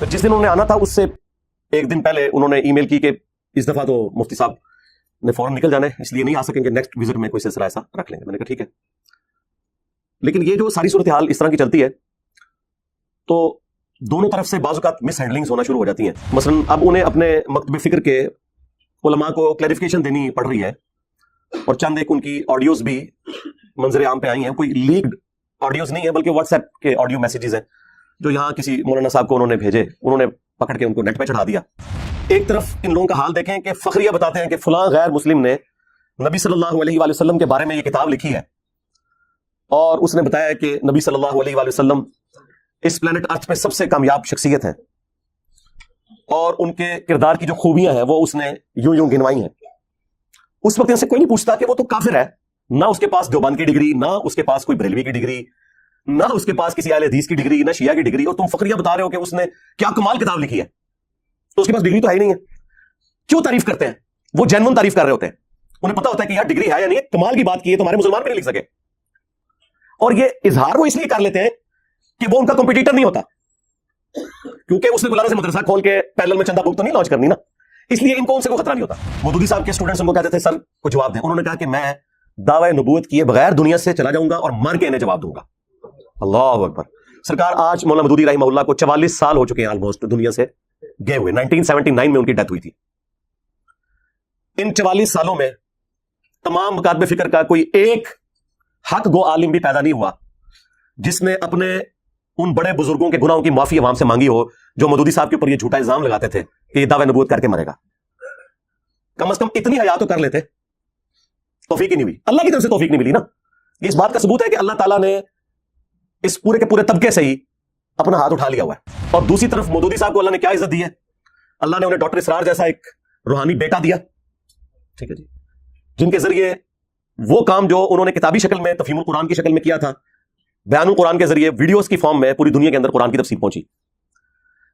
تو جس دن انہوں نے آنا تھا اس سے ایک دن پہلے انہوں نے ای میل کی کہ اس دفعہ تو مفتی صاحب نے فوراً نکل جانا ہے، اس لیے نہیں آ سکیں گے، نیکسٹ وزٹ میں کوئی سلسلہ ایسا رکھ لیں گے۔ میں نے کہا ٹھیک ہے۔ لیکن یہ جو ساری صورتحال اس طرح کی چلتی ہے تو دونوں طرف سے بعض اوقات مس ہینڈلنگز ہونا شروع ہو جاتی ہیں۔ مثلا اب انہیں اپنے مکتب فکر کے علماء کو کلیریفیکیشن دینی پڑ رہی ہے، اور چند ایک ان کی آڈیوز بھی منظر عام پہ آئی ہیں، کوئی لیکڈ آڈیوز نہیں ہے بلکہ واٹس ایپ کے آڈیو میسیجز ہیں جو یہاں کسی مولانا صاحب کو انہوں نے بھیجے، انہوں نے پکڑ کے ان کو نیٹ پہ چڑھا دیا۔ ایک طرف ان لوگوں کا حال دیکھیں کہ فخریہ بتاتے ہیں کہ فلاں غیر مسلم نے نبی صلی اللہ علیہ وآلہ وسلم کے بارے میں یہ کتاب لکھی ہے، اور اس نے بتایا کہ نبی صلی اللہ علیہ وآلہ وسلم اس پلانٹ ارتھ پہ سب سے کامیاب شخصیت ہیں، اور ان کے کردار کی جو خوبیاں ہیں وہ اس نے یوں یوں گنوائی ہیں۔ اس وقت ان سے کوئی نہیں پوچھتا کہ وہ تو کافر ہے، نہ اس کے پاس دیوبند کی ڈگری، نہ اس کے پاس کوئی بریلوی کی ڈگری، نہ اس کے پاس کسی اہل حدیث کی ڈگری، نہ شیعہ کی ڈگری، اور تم فخریہ بتا رہے ہو کہ اس نے کیا کمال کتاب لکھی ہے، تو اس کے پاس ڈگری تو ہے ہی نہیں ہے۔ کیوں تعریف کرتے ہیں؟ وہ جینون تعریف کر رہے ہوتے ہیں، انہیں پتا ہوتا ہے کہ یار ڈگری ہے یا نہیں ہے، کمال کی بات کی ہے تو ہمارے مسلمان بھی نہیں لکھ سکے، اور یہ اظہار وہ اس لیے کر لیتے ہیں کہ وہ ان کا کمپٹیٹر نہیں ہوتا، کیونکہ اس نے بلانے سے مدرسہ کھول کے پیرلل میں چندہ بک تو نہیں لانچ کرنی نا، اس لیے ان کو ان سے کوئی خطرہ نہیں ہوتا۔ مودودی صاحب کے اسٹوڈنٹس ان کو کہتے تھے سر کو جواب دیں، انہوں نے کہا کہ میں دعوی نبوت کیے بغیر دنیا سے چلا جاؤں گا اور مر کے انہیں جواب دوں گا۔ اللہ اکبر۔ سرکار آج مولانا مودودی رحمہ اللہ کو 44 سال ہو چکے ہیں آلموسٹ دنیا سے گئے ہوئے، 1979 میں ان کی ڈیتھ ہوئی تھی۔ ان 44 سالوں میں تمام مکاتب فکر کا کوئی ایک حق گو عالم بھی پیدا نہیں ہوا جس نے اپنے ان بڑے بزرگوں کے گناہوں کی معافی عوام سے مانگی ہو جو مودودی صاحب کے اوپر یہ جھوٹا الزام لگاتے تھے کہ یہ دعوی نبوت کر کے مرے گا۔ کم از کم اتنی حیا تو کر لیتے، توفیق ہی نہیں ہوئی، اللہ کی طرف سے توفیق نہیں ملی نا۔ یہ اس بات کا ثبوت ہے کہ اللہ تعالیٰ نے اس پورے کے پورے طبقے سے ہی اپنا ہاتھ اٹھا لیا ہوا ہے۔ اور دوسری طرف مودودی صاحب کو اللہ نے کیا عزت دی ہے؟ اللہ نے انہیں ڈاکٹر اسرار جیسا ایک روحانی بیٹا دیا، ٹھیک ہے جی، جن کے ذریعے وہ کام جو انہوں نے کتابی شکل میں تفہیم القرآن کی شکل میں کیا تھا، بیان القرآن کے ذریعے ویڈیوز کی فارم میں پوری دنیا کے اندر قرآن کی تفسیر پہنچی۔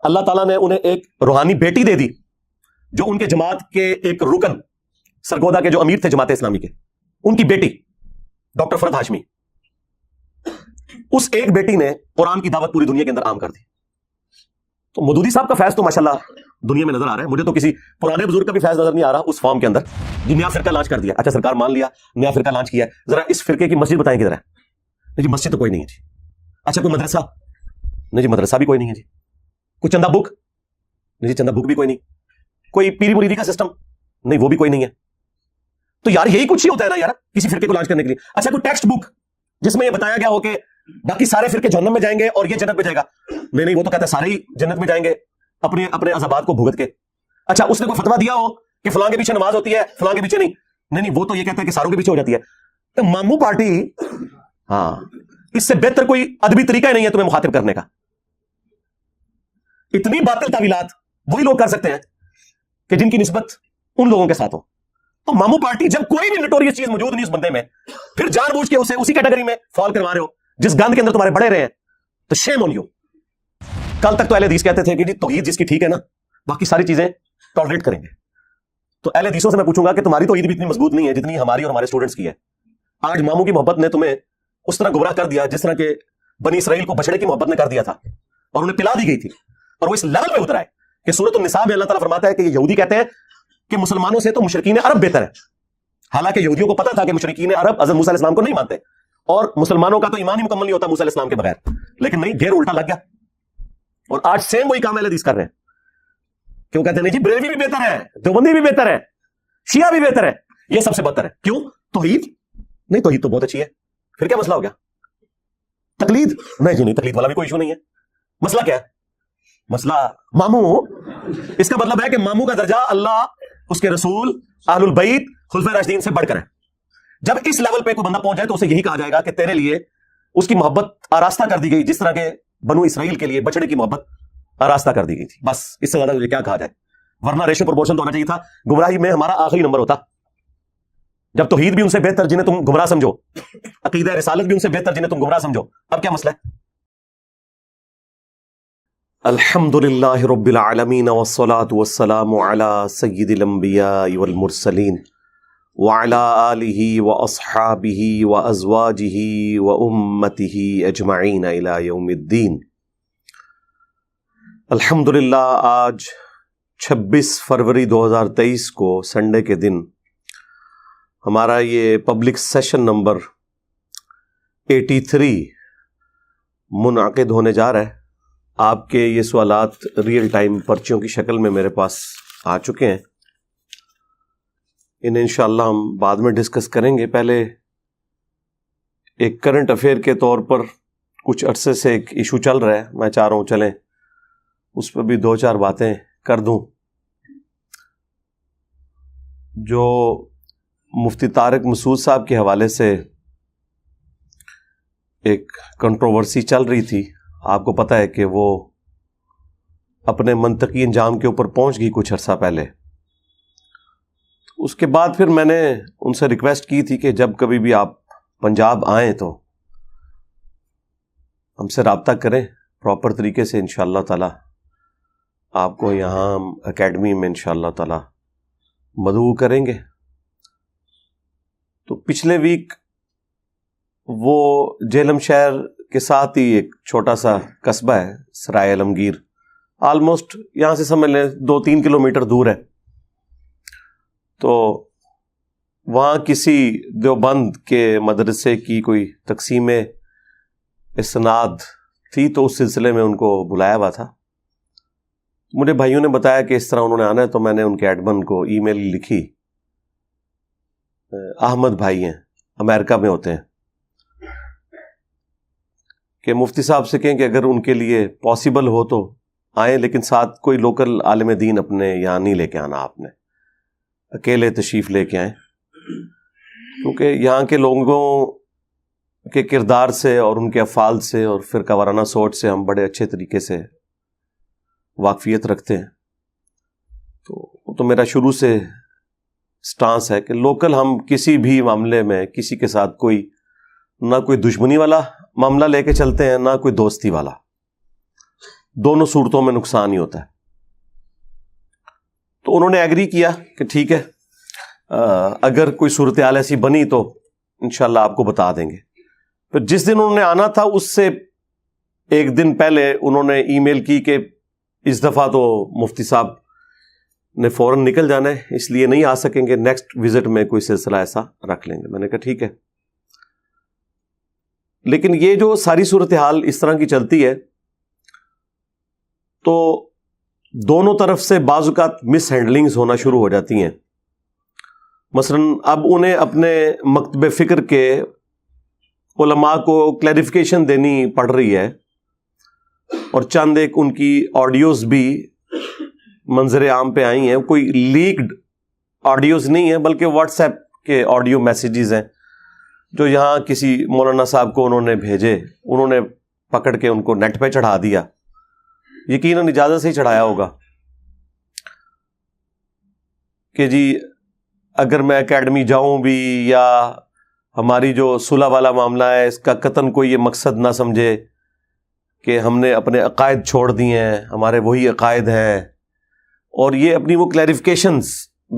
اللہ تعالیٰ نے انہیں ایک روحانی بیٹی دے دی جو ان کے جماعت کے ایک رکن سرگودا کے جو امیر تھے جماعت اسلامی کے، ان کی بیٹی ڈاکٹر فرد ہاشمی، اس ایک بیٹی نے قرآن کی دعوت پوری دنیا کے اندر عام کر دی۔ تو مودودی صاحب کا فیض تو ماشاءاللہ دنیا میں نظر آ رہا ہے، مجھے تو کسی پرانے بزرگ کا بھی فیض نظر نہیں آ رہا اس فارم کے اندر جی نیا فرقہ لانچ کر دیا۔ اچھا سرکار مان لیا نیا فرقہ لانچ کیا ہے، ذرا اس فرقے کی مسجد بتائیں کدھر ہے؟ جی مسجد تو کوئی نہیں ہے جی۔ اچھا کوئی مدرسہ؟ نہیں جی مدرسہ بھی کوئی نہیں ہے جی۔ کوئی چندہ بک؟ نہیں جی چندہ بک بھی کوئی نہیں۔ کوئی پیری مریدی کا سسٹم؟ نہیں وہ بھی کوئی نہیں ہے۔ تو یار یہی کچھ ہی ہوتا ہے نا یار کسی فرقے کو لانچ کرنے کے لیے۔ اچھا کوئی ٹیکسٹ بک جس میں یہ بتایا گیا ہو کہ باقی سارے فرقے جہنم میں جائیں گے اور یہ جنت میں جائے گا؟ نہیں وہ تو کہتا ہے سارے ہی جنت میں جائیں گے اپنے اپنے عذابات کو بھگت کے۔ اچھا اس نے کوئی فتویٰ دیا ہو کہ فلاں کے پیچھے نماز ہوتی ہے فلاں کے پیچھے نہیں وہ تو یہ کہتا ہے کہ ساروں کے پیچھے ہو جاتی ہے۔ تو مامو پارٹی، ہاں اس سے بہتر کوئی ادبی طریقہ ہی نہیں ہے تمہیں مخاطب کرنے کا۔ اتنی باطل تعویلات وہی لوگ کر سکتے ہیں کہ جن کی نسبت ان لوگوں کے ساتھ ہو۔ تو مامو پارٹی جب کوئی بھی نٹوریس چیز موجود نہیں اس بندے میں، پھر جان بوجھ کے اسے اسی کیٹیگری میں فال کروا رہے ہو جس گند کے اندر تمہارے بڑے رہے ہیں، تو شیم آن یو۔ کل تک تو اہل حدیث کہتے تھے کہ جی توحید جس کی ٹھیک ہے نا باقی ساری چیزیں ٹالریٹ کریں گے۔ تو اہل حدیثوں سے میں پوچھوں گا کہ تمہاری توحید بھی اتنی مضبوط نہیں ہے جتنی ہماری اور ہمارے اسٹوڈنٹس کی ہے۔ آج ماموں کی محبت نے تمہیں اس طرح گمراہ کر دیا جس طرح کہ بنی اسرائیل کو بچڑے کی محبت نے کر دیا تھا اور انہیں پلا دی گئی تھی، اور وہ اس لیول پہ اترا ہے کہ سورۃ النساء میں اللہ تعالیٰ فرماتا ہے کہ یہ یہودی کہتے ہیں کہ مسلمانوں سے تو مشرکین عرب بہتر ہے، حالانکہ یہودیوں کو پتا تھا کہ مشرکین عرب حضرت موسیٰ علیہ السلام کو نہیں مانتے اور مسلمانوں کا تو ایمان ہی مکمل نہیں ہوتا موسیٰ علیہ السلام کے بغیر، لیکن نہیں گیر الٹا لگ گیا۔ اور آج سیم وہی کام اہل حدیث کر رہے ہیں کہ وہ کہتے ہیں نہیں جی بریلوی بھی بہتر ہے، دیوبندی بھی بہتر ہے، شیعہ بھی بہتر ہے، یہ سب سے بدتر ہے۔ کیوں؟ توحید نہیں، توحید تو بہت اچھی ہے، پھر کیا مسئلہ ہو گیا؟ تقلید نہیں جی، نہیں تقلید والا بھی کوئی ایشو نہیں ہے۔ مسئلہ کیا ہے؟ مسئلہ ماموں، اس کا مطلب ہے کہ ماموں کا درجہ اللہ، اس کے رسول، اہل البیت، خلفائے راشدین سے بڑھ کر ہے۔ جب اس لیول پہ کوئی بندہ پہنچ جائے تو اسے یہی کہا جائے گا کہ تیرے لیے اس کی محبت آراستہ کر دی گئی جس طرح کے بنو اسرائیل کے لیے بچڑے کی محبت آراستہ کر دی گئی تھی۔ بس اس سے زیادہ تجھے کیا کہا جائے؟ ورنہ ریشو پروپورشن تو ہونا چاہیے تھا، گمراہی میں ہمارا آخری نمبر ہوتا۔ جب توحید بھی ان سے بہتر جنہیں تم گمراہ سمجھو، عقیدہ رسالت بھی ان سے بہتر جنہیں تم گمراہ سمجھو، اب کیا مسئلہ ہے؟ الحمدللہ رب العالمین والصلاة والسلام علی سید الانبیاء والمرسلین وعلی آلہ واصحابہ وازواجہ وامتہ اجمعین الی یوم الدین۔ الحمدللہ آج 26 فروری 2023 کو سنڈے کے دن ہمارا یہ پبلک سیشن نمبر 83 منعقد ہونے جا رہا ہے. آپ کے یہ سوالات ریئل ٹائم پرچیوں کی شکل میں میرے پاس آ چکے ہیں. انہیں انشاءاللہ ہم بعد میں ڈسکس کریں گے. پہلے ایک کرنٹ افیئر کے طور پر کچھ عرصے سے ایک ایشو چل رہا ہے, میں چاہ رہا ہوں چلیں اس پہ بھی 2-4 باتیں کر دوں. جو مفتی طارق مسعود صاحب کے حوالے سے ایک کنٹروورسی چل رہی تھی, آپ کو پتہ ہے کہ وہ اپنے منطقی انجام کے اوپر پہنچ گئی کچھ عرصہ پہلے. اس کے بعد پھر میں نے ان سے ریکویسٹ کی تھی کہ جب کبھی بھی آپ پنجاب آئیں تو ہم سے رابطہ کریں پراپر طریقے سے. انشاءاللہ تعالی آپ کو یہاں اکیڈمی میں انشاءاللہ تعالی مدعو کریں گے. تو پچھلے ویک وہ جہلم شہر کے ساتھ ہی ایک چھوٹا سا قصبہ ہے سرائے عالمگیر, آلموسٹ یہاں سے سمجھ لیں 2-3 کلومیٹر دور ہے. تو وہاں کسی دیوبند کے مدرسے کی کوئی تقسیم اسناد تھی, تو اس سلسلے میں ان کو بلایا ہوا تھا. مجھے بھائیوں نے بتایا کہ اس طرح انہوں نے آنا ہے, تو میں نے ان کے ایڈمن کو ای میل لکھی. احمد بھائی ہیں, امریکہ میں ہوتے ہیں, کہ مفتی صاحب سے کہیں کہ اگر ان کے لیے پاسبل ہو تو آئیں, لیکن ساتھ کوئی لوکل عالم دین اپنے یہاں نہیں لے کے آنا, آپ نے اکیلے تشریف لے کے آئیں. کیونکہ یہاں کے لوگوں کے کردار سے اور ان کے افعال سے اور فرقہ وارانہ سوچ سے ہم بڑے اچھے طریقے سے واقفیت رکھتے ہیں. تو میرا شروع سے سٹانس ہے کہ لوکل ہم کسی بھی معاملے میں کسی کے ساتھ نہ کوئی دشمنی والا معاملہ لے کے چلتے ہیں, نہ کوئی دوستی والا. دونوں صورتوں میں نقصان ہی ہوتا ہے. تو انہوں نے ایگری کیا کہ ٹھیک ہے, اگر کوئی صورتحال ایسی بنی تو انشاءاللہ آپ کو بتا دیں گے. پھر جس دن انہوں نے آنا تھا اس سے ایک دن پہلے انہوں نے ای میل کی کہ اس دفعہ تو مفتی صاحب نے فوراً نکل جانا ہے, اس لیے نہیں آ سکیں گے, نیکسٹ وزٹ میں کوئی سلسلہ ایسا رکھ لیں گے. میں نے کہا ٹھیک ہے. لیکن یہ جو ساری صورتحال اس طرح کی چلتی ہے تو دونوں طرف سے بعض اوقات مس ہینڈلنگز ہونا شروع ہو جاتی ہیں. مثلا اب انہیں اپنے مکتب فکر کے علماء کو کلیریفیکیشن دینی پڑ رہی ہے, اور چند ایک ان کی آڈیوز بھی منظر عام پہ آئی ہیں. کوئی لیکڈ آڈیوز نہیں ہیں بلکہ واٹس ایپ کے آڈیو میسیجز ہیں جو یہاں کسی مولانا صاحب کو انہوں نے بھیجے, انہوں نے پکڑ کے ان کو نیٹ پہ چڑھا دیا. یقیناً اجازت سے ہی چڑھایا ہوگا کہ جی اگر میں اکیڈمی جاؤں بھی, یا ہماری جو صلح والا معاملہ ہے اس کا قطعاً کوئی یہ مقصد نہ سمجھے کہ ہم نے اپنے عقائد چھوڑ دیے ہیں, ہمارے وہی عقائد ہیں. اور یہ اپنی وہ کلیریفیکیشنز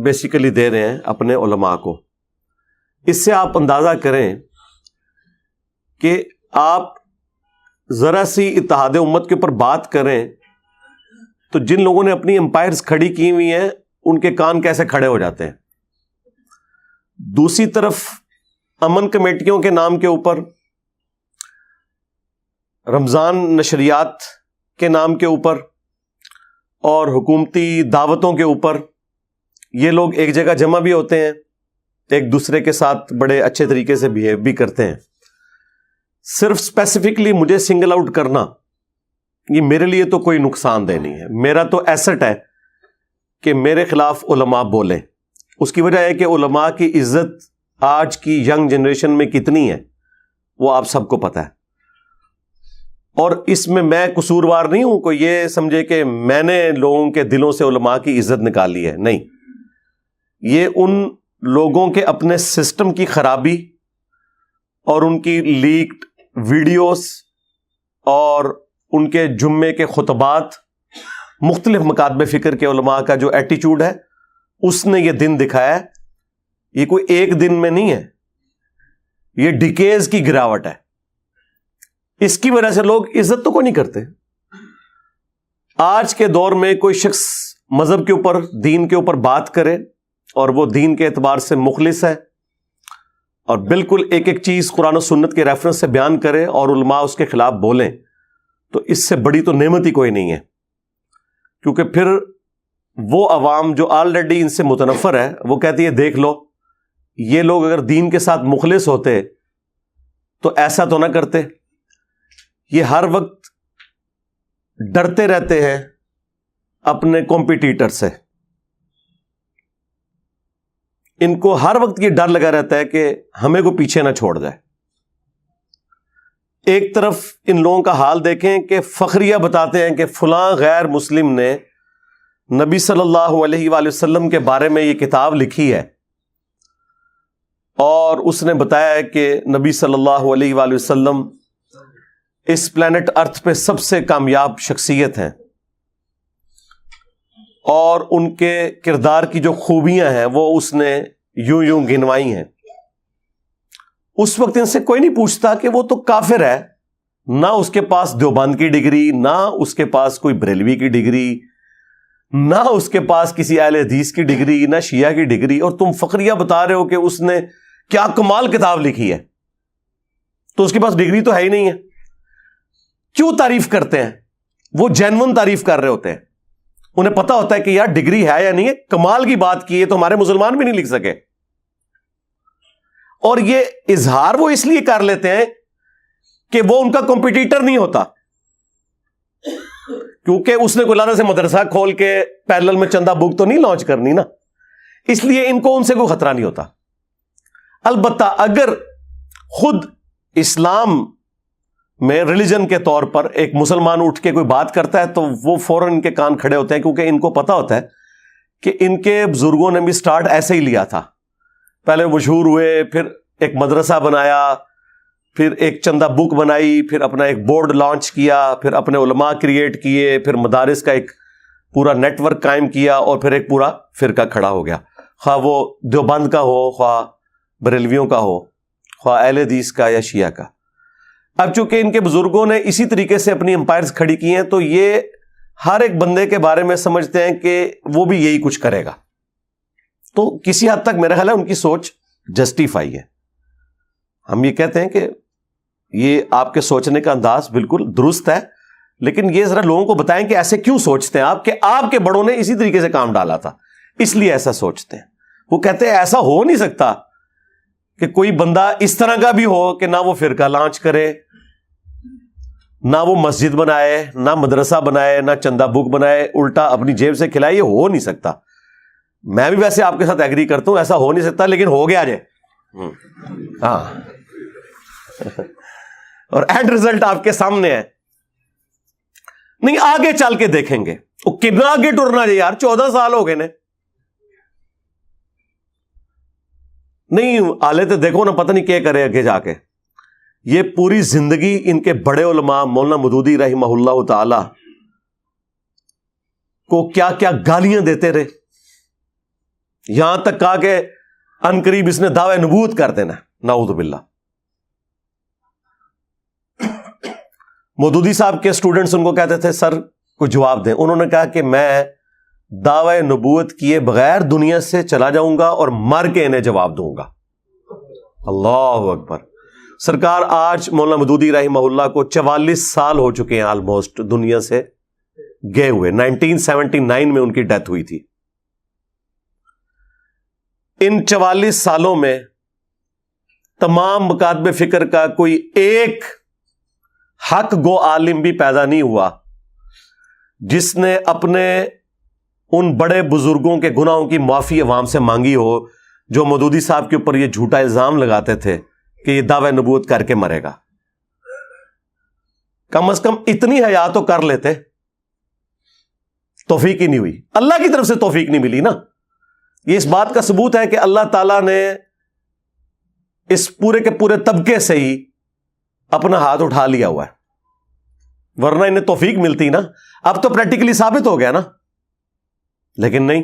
بیسیکلی دے رہے ہیں اپنے علماء کو. اس سے آپ اندازہ کریں کہ آپ ذرا سی اتحاد امت کے اوپر بات کریں تو جن لوگوں نے اپنی امپائرز کھڑی کی ہوئی ہیں ان کے کان کیسے کھڑے ہو جاتے ہیں. دوسری طرف امن کمیٹیوں کے نام کے اوپر, رمضان نشریات کے نام کے اوپر اور حکومتی دعوتوں کے اوپر یہ لوگ ایک جگہ جمع بھی ہوتے ہیں, ایک دوسرے کے ساتھ بڑے اچھے طریقے سے بیہیو بھی کرتے ہیں. صرف اسپیسیفکلی مجھے سنگل آؤٹ کرنا یہ میرے لیے تو کوئی نقصان دہ نہیں ہے. میرا تو ایسٹ ہے کہ میرے خلاف علماء بولیں. اس کی وجہ ہے کہ علماء کی عزت آج کی ینگ جنریشن میں کتنی ہے وہ آپ سب کو پتہ ہے, اور اس میں قصوروار نہیں ہوں. کوئی یہ سمجھے کہ میں نے لوگوں کے دلوں سے علماء کی عزت نکالی ہے, نہیں. یہ ان لوگوں کے اپنے سسٹم کی خرابی اور ان کی لیکڈ ویڈیوز اور ان کے جمعے کے خطبات, مختلف مکاتب فکر کے علماء کا جو ایٹیچیوڈ ہے اس نے یہ دن دکھایا ہے. یہ کوئی ایک دن میں نہیں ہے, یہ ڈیکیز کی گراوٹ ہے. اس کی وجہ سے لوگ عزت تو کوئی نہیں کرتے. آج کے دور میں کوئی شخص مذہب کے اوپر، دین کے اوپر بات کرے اور وہ دین کے اعتبار سے مخلص ہے اور بالکل ایک ایک چیز قرآن و سنت کے ریفرنس سے بیان کرے اور علماء اس کے خلاف بولیں، تو اس سے بڑی تو نعمت ہی کوئی نہیں ہے. کیونکہ پھر وہ عوام جو آلریڈی ان سے متنفر ہے وہ کہتی ہے دیکھ لو یہ لوگ اگر دین کے ساتھ مخلص ہوتے تو ایسا تو نہ کرتے. یہ ہر وقت ڈرتے رہتے ہیں اپنے کمپیٹیٹر سے. ان کو ہر وقت یہ ڈر لگا رہتا ہے کہ ہمیں کو پیچھے نہ چھوڑ جائے. ایک طرف ان لوگوں کا حال دیکھیں کہ فخریہ بتاتے ہیں کہ فلاں غیر مسلم نے نبی صلی اللہ علیہ وآلہ وسلم کے بارے میں یہ کتاب لکھی ہے اور اس نے بتایا ہے کہ نبی صلی اللہ علیہ وآلہ وسلم اس پلانٹ ارتھ پہ سب سے کامیاب شخصیت ہیں اور ان کے کردار کی جو خوبیاں ہیں وہ اس نے یوں یوں گنوائی ہیں. اس وقت ان سے کوئی نہیں پوچھتا کہ وہ تو کافر ہے، نہ اس کے پاس دیوبند کی ڈگری، نہ اس کے پاس کوئی بریلوی کی ڈگری، نہ اس کے پاس کسی اہل حدیث کی ڈگری، نہ شیعہ کی ڈگری، اور تم فخریہ بتا رہے ہو کہ اس نے کیا کمال کتاب لکھی ہے. تو اس کے پاس ڈگری تو ہے ہی نہیں ہے. کیوں تعریف کرتے ہیں؟ وہ جینون تعریف کر رہے ہوتے ہیں. انہیں پتا ہوتا ہے کہ یار ڈگری ہے یا نہیں ہے، کمال کی بات کی ہے تو ہمارے مسلمان بھی نہیں لکھ سکے. اور یہ اظہار وہ اس لیے کر لیتے ہیں کہ وہ ان کا کمپیٹیٹر نہیں ہوتا، کیونکہ اس نے کوئی سے مدرسہ کھول کے پیرلل میں چندہ بک تو نہیں لانچ کرنی نا، اس لیے ان کو ان سے کوئی خطرہ نہیں ہوتا. البتہ اگر خود اسلام میں ریلیجن کے طور پر ایک مسلمان اٹھ کے کوئی بات کرتا ہے تو وہ فوراً ان کے کان کھڑے ہوتے ہیں، کیونکہ ان کو پتا ہوتا ہے کہ ان کے بزرگوں نے بھی سٹارٹ ایسے ہی لیا تھا. پہلے مشہور ہوئے، پھر ایک مدرسہ بنایا، پھر ایک چندہ بک بنائی، پھر اپنا ایک بورڈ لانچ کیا، پھر اپنے علماء کریٹ کیے، پھر مدارس کا ایک پورا نیٹ ورک قائم کیا اور پھر ایک پورا فرقہ کھڑا ہو گیا، خواہ وہ دیوبند کا ہو، خواہ بریلویوں کا ہو، خواہ اہل حدیث کا یا شیعہ کا. اب چونکہ ان کے بزرگوں نے اسی طریقے سے اپنی امپائرز کھڑی کی ہیں تو یہ ہر ایک بندے کے بارے میں سمجھتے ہیں کہ وہ بھی یہی کچھ کرے گا. تو کسی حد تک میرا خیال ہے ان کی سوچ جسٹیفائی ہے. ہم یہ کہتے ہیں کہ یہ آپ کے سوچنے کا انداز بالکل درست ہے، لیکن یہ ذرا لوگوں کو بتائیں کہ ایسے کیوں سوچتے ہیں آپ، کہ آپ کے بڑوں نے اسی طریقے سے کام ڈالا تھا اس لیے ایسا سوچتے ہیں. وہ کہتے ہیں ایسا ہو نہیں سکتا کہ کوئی بندہ اس طرح کا بھی ہو کہ نہ وہ فرقہ لانچ کرے، نہ وہ مسجد بنائے، نہ مدرسہ بنائے، نہ چندہ بک بنائے، الٹا اپنی جیب سے کھلائے. یہ ہو نہیں سکتا. میں بھی ویسے آپ کے ساتھ ایگری کرتا ہوں، ایسا ہو نہیں سکتا، لیکن ہو گیا جائے. ہاں اور اینڈ ریزلٹ آپ کے سامنے ہے. نہیں آگے چل کے دیکھیں گے وہ کتنا آگے ٹرنا ہے یار. 14 سال ہو گئے نے. نہیں آلے تو دیکھو نا، پتہ نہیں کیا کرے آگے جا کے. یہ پوری زندگی ان کے بڑے علماء مولانا مودودی رحمہ اللہ تعالی کو کیا کیا گالیاں دیتے رہے، یہاں تک کہا کہ ان قریب اس نے دعوی نبوت کر دینا. نعوذ باللہ. مودودی صاحب کے اسٹوڈنٹس ان کو کہتے تھے سر کوئی جواب دیں. انہوں نے کہا کہ میں دعوی نبوت کیے بغیر دنیا سے چلا جاؤں گا اور مر کے انہیں جواب دوں گا. اللہ اکبر. سرکار آج مولانا مودودی رحمہ اللہ کو 44 سال ہو چکے ہیں آلموسٹ دنیا سے گئے ہوئے. 1979 میں ان کی ڈیتھ ہوئی تھی. ان 44 سالوں میں تمام مکاتب فکر کا کوئی ایک حق گو عالم بھی پیدا نہیں ہوا جس نے اپنے ان بڑے بزرگوں کے گناہوں کی معافی عوام سے مانگی ہو جو مودودی صاحب کے اوپر یہ جھوٹا الزام لگاتے تھے کہ یہ دعوی نبوت کر کے مرے گا. کم از کم اتنی حیا تو کر لیتے. توفیق ہی نہیں ہوئی، اللہ کی طرف سے توفیق نہیں ملی نا. یہ اس بات کا ثبوت ہے کہ اللہ تعالیٰ نے اس پورے کے پورے طبقے سے ہی اپنا ہاتھ اٹھا لیا ہوا ہے، ورنہ انہیں توفیق ملتی نا. اب تو پریکٹیکلی ثابت ہو گیا نا، لیکن نہیں.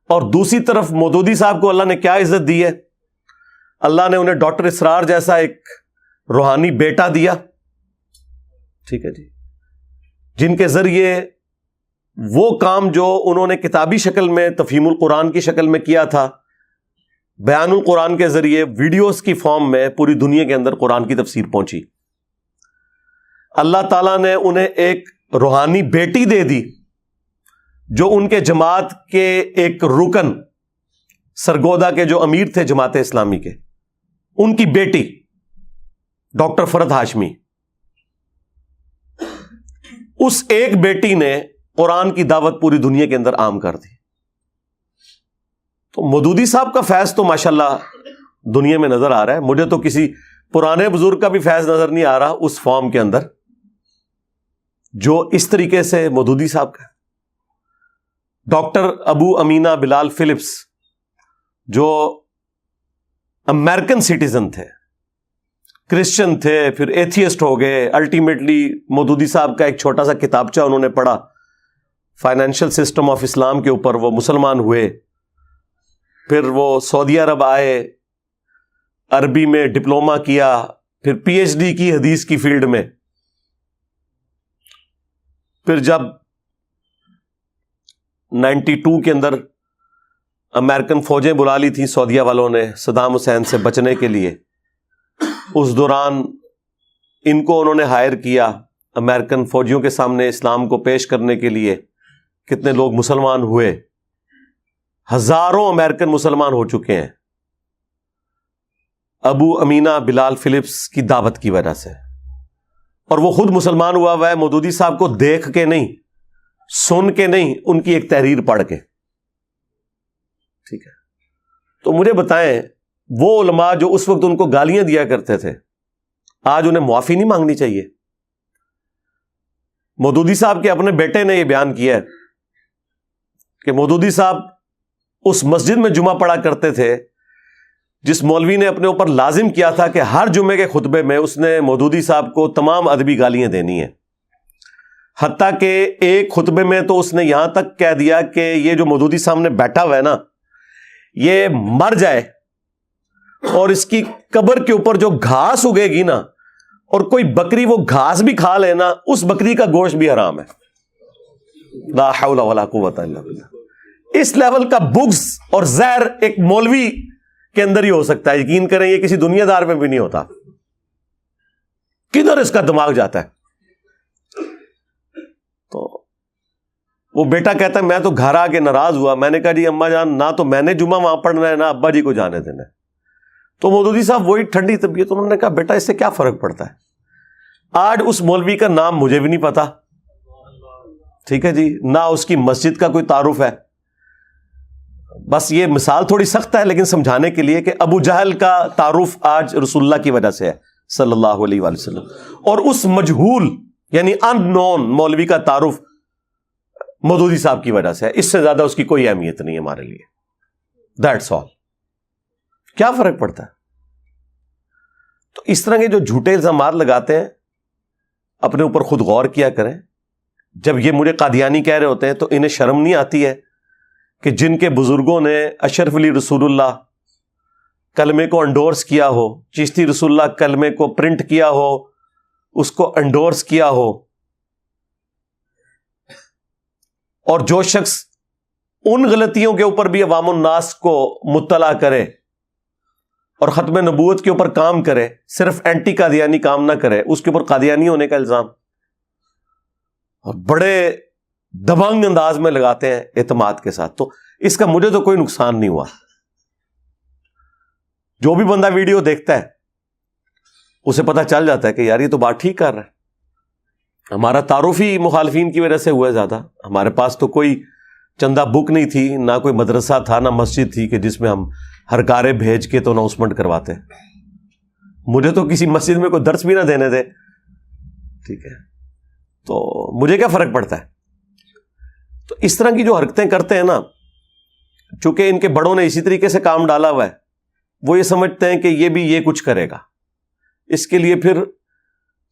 اور دوسری طرف مودودی صاحب کو اللہ نے کیا عزت دی ہے. اللہ نے انہیں ڈاکٹر اسرار جیسا ایک روحانی بیٹا دیا، ٹھیک ہے جی، جن کے ذریعے وہ کام جو انہوں نے کتابی شکل میں تفہیم القرآن کی شکل میں کیا تھا، بیان القرآن کے ذریعے ویڈیوز کی فارم میں پوری دنیا کے اندر قرآن کی تفسیر پہنچی. اللہ تعالیٰ نے انہیں ایک روحانی بیٹی دے دی جو ان کے جماعت کے ایک رکن سرگودا کے جو امیر تھے جماعت اسلامی کے، ان کی بیٹی ڈاکٹر فرحت ہاشمی. اس ایک بیٹی نے قرآن کی دعوت پوری دنیا کے اندر عام کر دی. تو مودودی صاحب کا فیض تو ماشاءاللہ دنیا میں نظر آ رہا ہے. مجھے تو کسی پرانے بزرگ کا بھی فیض نظر نہیں آ رہا اس فارم کے اندر جو اس طریقے سے مودودی صاحب کا. ڈاکٹر ابو امینہ بلال فلپس جو امریکن سٹیزن تھے، کرسچن تھے، پھر ایتھیسٹ ہو گئے، الٹیمیٹلی مودودی صاحب کا ایک چھوٹا سا کتابچہ انہوں نے پڑھا فائنینشل سسٹم آف اسلام کے اوپر، وہ مسلمان ہوئے. پھر وہ سعودی عرب آئے، عربی میں ڈپلومہ کیا، پھر پی ایچ ڈی کی حدیث کی فیلڈ میں. پھر جب 92 کے اندر امریکن فوجیں بلا لی تھیں سعودیہ والوں نے صدام حسین سے بچنے کے لیے، اس دوران ان کو انہوں نے ہائر کیا امریکن فوجیوں کے سامنے اسلام کو پیش کرنے کے لیے. کتنے لوگ مسلمان ہوئے، ہزاروں امریکن مسلمان ہو چکے ہیں ابو امینہ بلال فلپس کی دعوت کی وجہ سے. اور وہ خود مسلمان ہوا ہے مودودی صاحب کو دیکھ کے نہیں، سن کے نہیں، ان کی ایک تحریر پڑھ کے. ٹھیک ہے، تو مجھے بتائیں وہ علماء جو اس وقت ان کو گالیاں دیا کرتے تھے، آج انہیں معافی نہیں مانگنی چاہیے؟ مودودی صاحب کے اپنے بیٹے نے یہ بیان کیا ہے کہ مودودی صاحب اس مسجد میں جمعہ پڑھا کرتے تھے جس مولوی نے اپنے اوپر لازم کیا تھا کہ ہر جمعے کے خطبے میں اس نے مودودی صاحب کو تمام ادبی گالیاں دینی ہیں. حتیٰ کہ ایک خطبے میں تو اس نے یہاں تک کہہ دیا کہ یہ جو مودودی سامنے بیٹھا ہوا ہے نا، یہ مر جائے اور اس کی قبر کے اوپر جو گھاس اگے گی نا، اور کوئی بکری وہ گھاس بھی کھا لینا، اس بکری کا گوشت بھی حرام ہے. لا حول ولا قوت الا باللہ. اس لیول کا بغض اور زہر ایک مولوی کے اندر ہی ہو سکتا ہے. یقین کریں یہ کسی دنیا دار میں بھی نہیں ہوتا. کدھر اس کا دماغ جاتا ہے؟ تو وہ بیٹا کہتا ہے میں تو گھر آ کے ناراض ہوا. میں نے کہا جی اماں جان، نہ تو میں نے جمعہ وہاں پڑھنا ہے، نہ ابا جی کو جانے دینا ہے. تو مودودی صاحب وہی ٹھنڈی طبیعت، انہوں نے کہا بیٹا اس سے کیا فرق پڑتا ہے. آج اس مولوی کا نام مجھے بھی نہیں پتا، ٹھیک ہے جی، نہ اس کی مسجد کا کوئی تعارف ہے. بس یہ مثال تھوڑی سخت ہے لیکن سمجھانے کے لیے کہ ابو جہل کا تعارف آج رسول اللہ کی وجہ سے ہے صلی اللہ علیہ وآلہ وسلم، اور اس مجہول یعنی ان نون مولوی کا تعارف مودودی صاحب کی وجہ سے ہے. اس سے زیادہ اس کی کوئی اہمیت نہیں ہے ہمارے لیے. That's all. کیا فرق پڑتا ہے؟ تو اس طرح کے جو جھوٹے الزامات لگاتے ہیں اپنے اوپر خود غور کیا کریں. جب یہ مجھے قادیانی کہہ رہے ہوتے ہیں تو انہیں شرم نہیں آتی ہے کہ جن کے بزرگوں نے اشرف علی رسول اللہ کلمے کو انڈورس کیا ہو، چشتی رسول اللہ کلمے کو پرنٹ کیا ہو، اس کو انڈورس کیا ہو، اور جو شخص ان غلطیوں کے اوپر بھی عوام الناس کو مطلع کرے اور ختم نبوت کے اوپر کام کرے، صرف اینٹی قادیانی کام نہ کرے، اس کے اوپر قادیانی ہونے کا الزام اور بڑے دبنگ انداز میں لگاتے ہیں اعتماد کے ساتھ. تو اس کا مجھے تو کوئی نقصان نہیں ہوا. جو بھی بندہ ویڈیو دیکھتا ہے اسے پتہ چل جاتا ہے کہ یار یہ تو بات ٹھیک کر رہا ہے. ہمارا تعارف ہی مخالفین کی وجہ سے ہوا ہے زیادہ. ہمارے پاس تو کوئی چندہ بک نہیں تھی، نہ کوئی مدرسہ تھا، نہ مسجد تھی کہ جس میں ہم ہر کارے بھیج کے تو اناؤنسمنٹ کرواتے. مجھے تو کسی مسجد میں کوئی درس بھی نہ دینے دے، ٹھیک ہے، تو مجھے کیا فرق پڑتا ہے. تو اس طرح کی جو حرکتیں کرتے ہیں نا، چونکہ ان کے بڑوں نے اسی طریقے سے کام ڈالا ہوا ہے، وہ یہ سمجھتے ہیں کہ یہ بھی یہ کچھ کرے گا. اس کے لیے پھر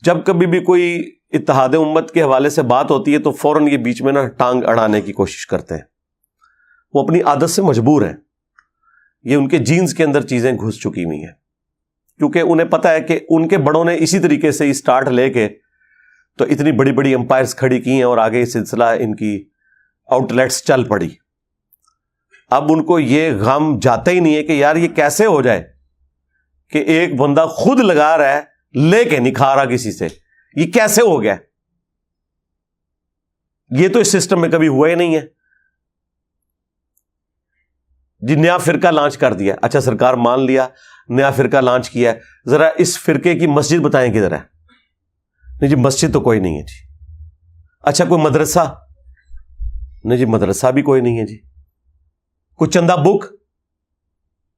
جب کبھی بھی کوئی اتحاد امت کے حوالے سے بات ہوتی ہے تو فوراً یہ بیچ میں نا ٹانگ اڑانے کی کوشش کرتے ہیں. وہ اپنی عادت سے مجبور ہیں، یہ ان کے جینز کے اندر چیزیں گھس چکی ہوئی ہیں، کیونکہ انہیں پتہ ہے کہ ان کے بڑوں نے اسی طریقے سے اسٹارٹ لے کے تو اتنی بڑی بڑی امپائرز کھڑی کی ہیں اور آگے یہ سلسلہ ان کی آؤٹ لیٹس چل پڑی. اب ان کو یہ غم جاتا ہی نہیں ہے کہ یار یہ کیسے ہو جائے کہ ایک بندہ خود لگا رہا ہے لے کے نہیں کھا رہا کسی سے, یہ کیسے ہو گیا؟ یہ تو اس سسٹم میں کبھی ہوا ہی نہیں ہے. جی نیا فرقہ لانچ کر دیا, اچھا سرکار مان لیا نیا فرقہ لانچ کیا ہے, ذرا اس فرقے کی مسجد بتائیں کدھر ہے؟ نہیں جی مسجد تو کوئی نہیں ہے جی. اچھا کوئی مدرسہ؟ نہیں جی مدرسہ بھی کوئی نہیں ہے جی. کوئی چندہ بک؟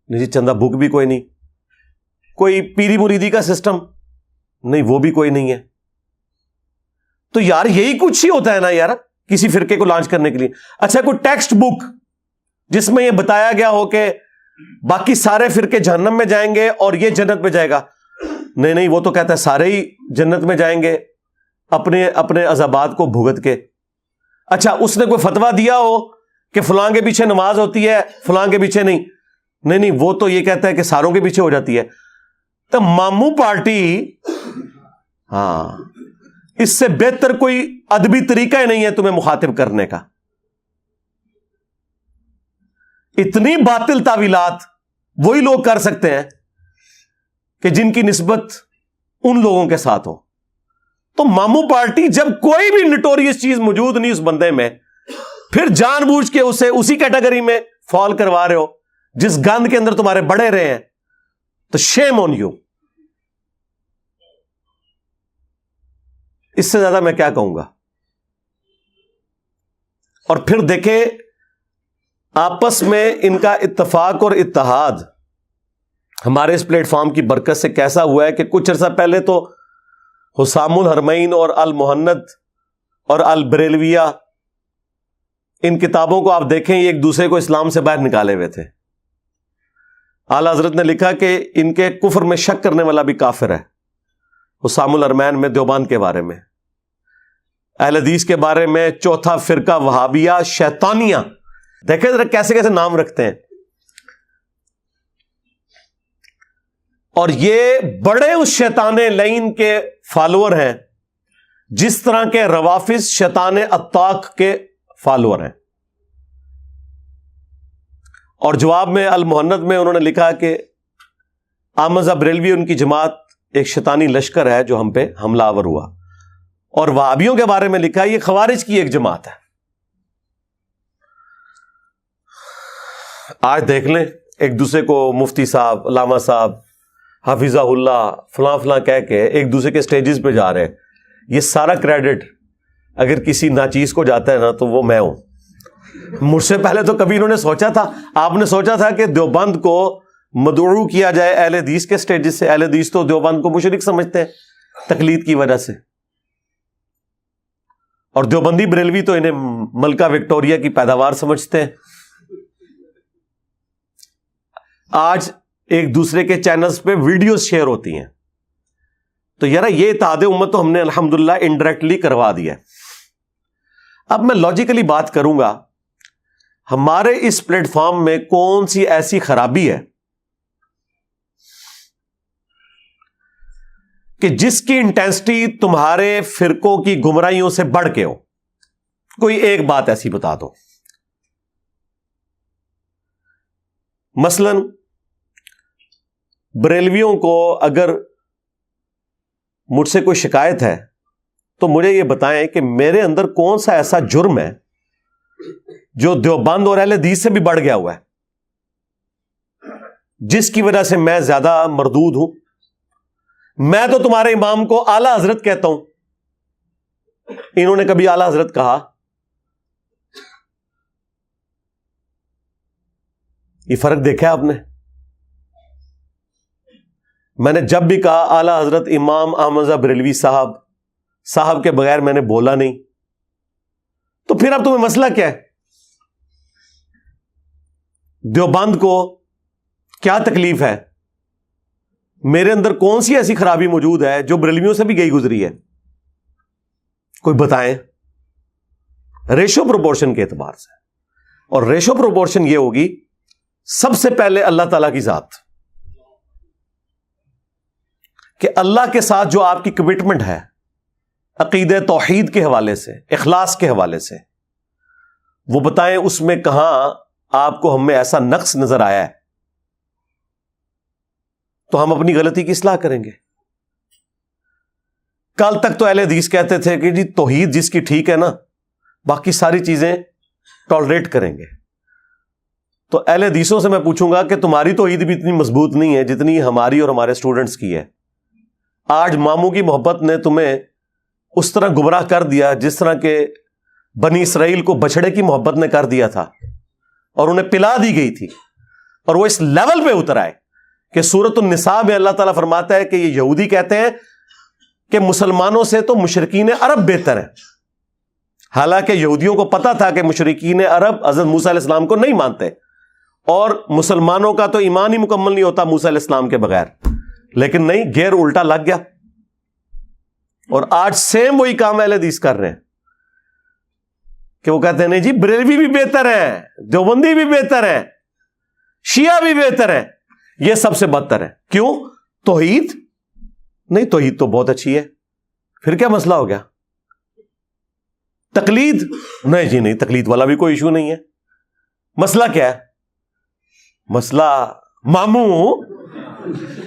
نہیں جی چندہ بک بھی کوئی نہیں. کوئی پیری مریدی کا سسٹم؟ نہیں وہ بھی کوئی نہیں ہے. تو یار یہی کچھ ہی ہوتا ہے نا یار کسی فرقے کو لانچ کرنے کے لیے. اچھا کوئی ٹیکسٹ بک جس میں یہ بتایا گیا ہو کہ باقی سارے فرقے جہنم میں جائیں گے اور یہ جنت میں جائے گا؟ نہیں وہ تو کہتا ہے سارے ہی جنت میں جائیں گے اپنے اپنے عذابات کو بھگت کے. اچھا اس نے کوئی فتویٰ دیا ہو کہ فلاں کے پیچھے نماز ہوتی ہے فلاں کے پیچھے نہیں وہ تو یہ کہتا ہے کہ ساروں کے پیچھے ہو جاتی ہے. تو ماموں پارٹی, ہاں اس سے بہتر کوئی ادبی طریقہ ہی نہیں ہے تمہیں مخاطب کرنے کا. اتنی باطل تعویلات وہی لوگ کر سکتے ہیں کہ جن کی نسبت ان لوگوں کے ساتھ ہو. تو ماموں پارٹی جب کوئی بھی نٹوریس چیز موجود نہیں اس بندے میں, پھر جان بوجھ کے اسے اسی کیٹیگری میں فال کروا رہے ہو جس گند کے اندر تمہارے بڑے رہے ہیں, تو شیم آن یو. اس سے زیادہ میں کیا کہوں گا. اور پھر دیکھیں آپس میں ان کا اتفاق اور اتحاد ہمارے اس پلیٹ فارم کی برکت سے کیسا ہوا ہے کہ کچھ عرصہ پہلے تو حسام الحرمین اور المہند اور البریلویہ ان کتابوں کو آپ دیکھیں یہ ایک دوسرے کو اسلام سے باہر نکالے ہوئے تھے. اعلی حضرت نے لکھا کہ ان کے کفر میں شک کرنے والا بھی کافر ہے. حسام الحرمین میں دیوبند کے بارے میں, اہل حدیث کے بارے میں چوتھا فرقہ وہابیہ شیطانیہ. دیکھیں ذرا کیسے کیسے نام رکھتے ہیں. اور یہ بڑے اس شیطان لعین کے فالوور ہیں جس طرح کے روافظ شیطان اتاق کے فالوور ہیں. اور جواب میں المہند میں انہوں نے لکھا کہ احمد بریلوی ان کی جماعت ایک شیطانی لشکر ہے جو ہم پہ حملہ آور ہوا. اور وہابیوں کے بارے میں لکھا یہ خوارج کی ایک جماعت ہے. آج دیکھ لیں ایک دوسرے کو مفتی صاحب, علامہ صاحب, حافظہ اللہ, فلاں فلاں کہہ کے ایک دوسرے کے سٹیجز پہ جا رہے ہیں. یہ سارا کریڈٹ اگر کسی ناچیز کو جاتا ہے نا تو وہ میں ہوں. مجھ سے پہلے تو کبھی انہوں نے سوچا تھا, آپ نے سوچا تھا کہ دیوبند کو مدعو کیا جائے اہل حدیث کے سٹیجز سے؟ اہل حدیث تو دیوبند کو مشرک سمجھتے ہیں تقلید کی وجہ سے, اور دیوبندی بریلوی تو انہیں ملکہ وکٹوریہ کی پیداوار سمجھتے ہیں. آج ایک دوسرے کے چینلز پہ ویڈیوز شیئر ہوتی ہیں. تو یار یہ اتحاد امت تو ہم نے الحمدللہ انڈائریکٹلی کروا دیا ہے. اب میں لاجیکلی بات کروں گا, ہمارے اس پلیٹ فارم میں کون سی ایسی خرابی ہے کہ جس کی انٹینسٹی تمہارے فرقوں کی گمراہیوں سے بڑھ کے ہو؟ کوئی ایک بات ایسی بتا دو. مثلاً بریلویوں کو اگر مجھ سے کوئی شکایت ہے تو مجھے یہ بتائیں کہ میرے اندر کون سا ایسا جرم ہے جو دیوبند اور اہل حدیث سے بھی بڑھ گیا ہوا ہے, جس کی وجہ سے میں زیادہ مردود ہوں. میں تو تمہارے امام کو اعلی حضرت کہتا ہوں, انہوں نے کبھی اعلی حضرت کہا؟ یہ فرق دیکھا آپ نے؟ میں نے جب بھی کہا اعلی حضرت امام احمد بریلوی صاحب کے بغیر میں نے بولا نہیں. تو پھر اب تمہیں مسئلہ کیا ہے؟ دیوبند کو کیا تکلیف ہے؟ میرے اندر کون سی ایسی خرابی موجود ہے جو بریلویوں سے بھی گئی گزری ہے؟ کوئی بتائیں. ریشو پروپورشن کے اعتبار سے, اور ریشو پروپورشن یہ ہوگی سب سے پہلے اللہ تعالی کی ذات, کہ اللہ کے ساتھ جو آپ کی کمٹمنٹ ہے عقیدہ توحید کے حوالے سے, اخلاص کے حوالے سے, وہ بتائیں اس میں کہاں آپ کو ہم میں ایسا نقص نظر آیا ہے تو ہم اپنی غلطی کی اصلاح کریں گے. کل تک تو اہل حدیث کہتے تھے کہ جی توحید جس کی ٹھیک ہے نا باقی ساری چیزیں ٹالریٹ کریں گے. تو اہل حدیثوں سے میں پوچھوں گا کہ تمہاری توحید بھی اتنی مضبوط نہیں ہے جتنی ہماری اور ہمارے اسٹوڈنٹس کی ہے. آج ماموں کی محبت نے تمہیں اس طرح گمراہ کر دیا جس طرح کہ بنی اسرائیل کو بچڑے کی محبت نے کر دیا تھا اور انہیں پلا دی گئی تھی, اور وہ اس لیول پہ اتر آئے کہ سورۃ النساء میں اللہ تعالیٰ فرماتا ہے کہ یہ یہودی کہتے ہیں کہ مسلمانوں سے تو مشرکین عرب بہتر ہیں, حالانکہ یہودیوں کو پتا تھا کہ مشرکین عرب حضرت موسیٰ علیہ السلام کو نہیں مانتے اور مسلمانوں کا تو ایمان ہی مکمل نہیں ہوتا موسیٰ علیہ السلام کے بغیر. لیکن نہیں, گیر الٹا لگ گیا, اور آج سیم وہی کام اہل حدیث کر رہے ہیں کہ وہ کہتے ہیں نہیں جی بریلوی بھی بہتر ہیں, دیوبندی بھی بہتر ہیں, شیعہ بھی بہتر ہیں, یہ سب سے بدتر ہے. کیوں؟ توحید نہیں, توحید تو بہت اچھی ہے, پھر کیا مسئلہ ہو گیا؟ تقلید نہیں جی نہیں, تقلید والا بھی کوئی ایشو نہیں ہے. مسئلہ کیا ہے؟ مسئلہ ماموں.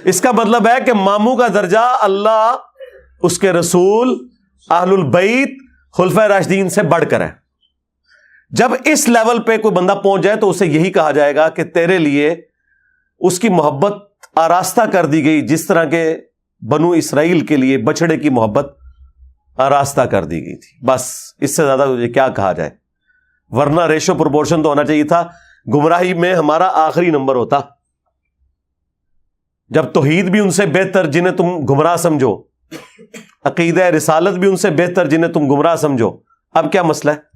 اس کا مطلب ہے کہ ماموں کا درجہ اللہ, اس کے رسول, اہل البیت, خلفائے راشدین سے بڑھ کر ہے. جب اس لیول پہ کوئی بندہ پہنچ جائے تو اسے یہی کہا جائے گا کہ تیرے لیے اس کی محبت آراستہ کر دی گئی جس طرح کے بنو اسرائیل کے لیے بچڑے کی محبت آراستہ کر دی گئی تھی. بس اس سے زیادہ تجھے کیا کہا جائے؟ ورنہ ریشو پروپورشن تو ہونا چاہیے تھا. گمراہی میں ہمارا آخری نمبر ہوتا جب توحید بھی ان سے بہتر جنہیں تم گمراہ سمجھو, عقیدہ رسالت بھی ان سے بہتر جنہیں تم گمراہ سمجھو. اب کیا مسئلہ ہے؟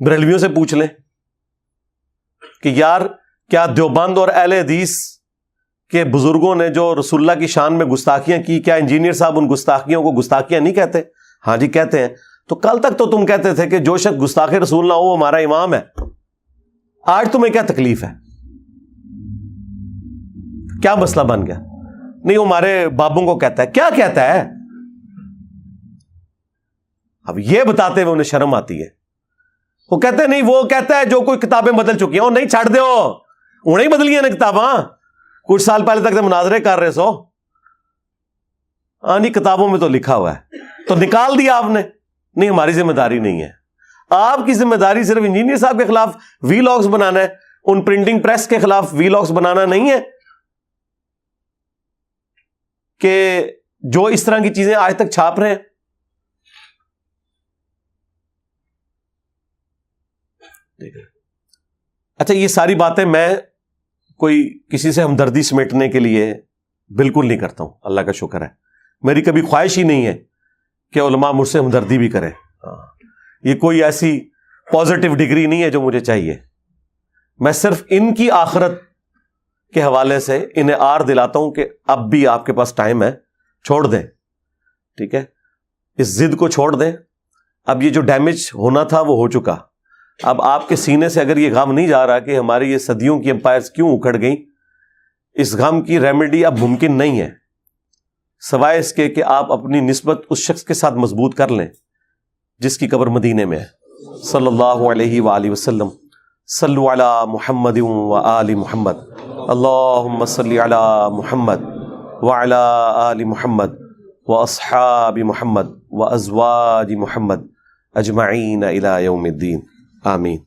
بریلویوں سے پوچھ لیں کہ یار کیا دیوبند اور اہل حدیث کے بزرگوں نے جو رسول اللہ کی شان میں گستاخیاں کی, کیا انجینئر صاحب ان گستاخیوں کو گستاخیاں نہیں کہتے؟ ہاں جی کہتے ہیں. تو کل تک تو تم کہتے تھے کہ جو شخص گستاخ رسول نہ ہو وہ ہمارا امام ہے. آج تمہیں کیا تکلیف ہے؟ کیا مسئلہ بن گیا؟ نہیں وہ ہمارے بابوں کو کہتا ہے. کیا کہتا ہے؟ اب یہ بتاتے ہوئے انہیں شرم آتی ہے. وہ کہتے ہیں نہیں, وہ کہتا ہے جو کوئی کتابیں بدل چکی ہیں. نہیں چھاڑ دو, انہیں ہی بدلی ہیں نا کتاباں, کچھ سال پہلے تک تو مناظرے کر رہے سو. نہیں کتابوں میں تو لکھا ہوا ہے تو نکال دیا آپ نے. نہیں ہماری ذمہ داری نہیں ہے. آپ کی ذمہ داری صرف انجینئر صاحب کے خلاف وی لاگز بنانا ہے, ان پرنٹنگ پریس کے خلاف وی لاگز بنانا نہیں ہے کہ جو اس طرح کی چیزیں آج تک چھاپ رہے ہیں. اچھا یہ ساری باتیں میں کوئی کسی سے ہمدردی سمیٹنے کے لیے بالکل نہیں کرتا ہوں, اللہ کا شکر ہے. میری کبھی خواہش ہی نہیں ہے کہ علماء مجھ سے ہمدردی بھی کریں. یہ کوئی ایسی پازیٹیو ڈگری نہیں ہے جو مجھے چاہیے. میں صرف ان کی آخرت کے حوالے سے انہیں آر دلاتا ہوں کہ اب بھی آپ کے پاس ٹائم ہے, چھوڑ دیں. ٹھیک ہے, اس ضد کو چھوڑ دیں. اب یہ جو ڈیمیج ہونا تھا وہ ہو چکا. اب آپ کے سینے سے اگر یہ غم نہیں جا رہا کہ ہماری یہ صدیوں کی امپائرز کیوں اکھڑ گئیں, اس غم کی ریمیڈی اب ممکن نہیں ہے سوائے اس کے کہ آپ اپنی نسبت اس شخص کے ساتھ مضبوط کر لیں جس کی قبر مدینے میں ہے. صلی اللہ علیہ وآلہ وسلم. صلو علی محمد و آل محمد. اللہم صلی علی محمد وعلی آل محمد واصحاب محمد وازواج محمد اجمعین الی یوم الدین. آمین.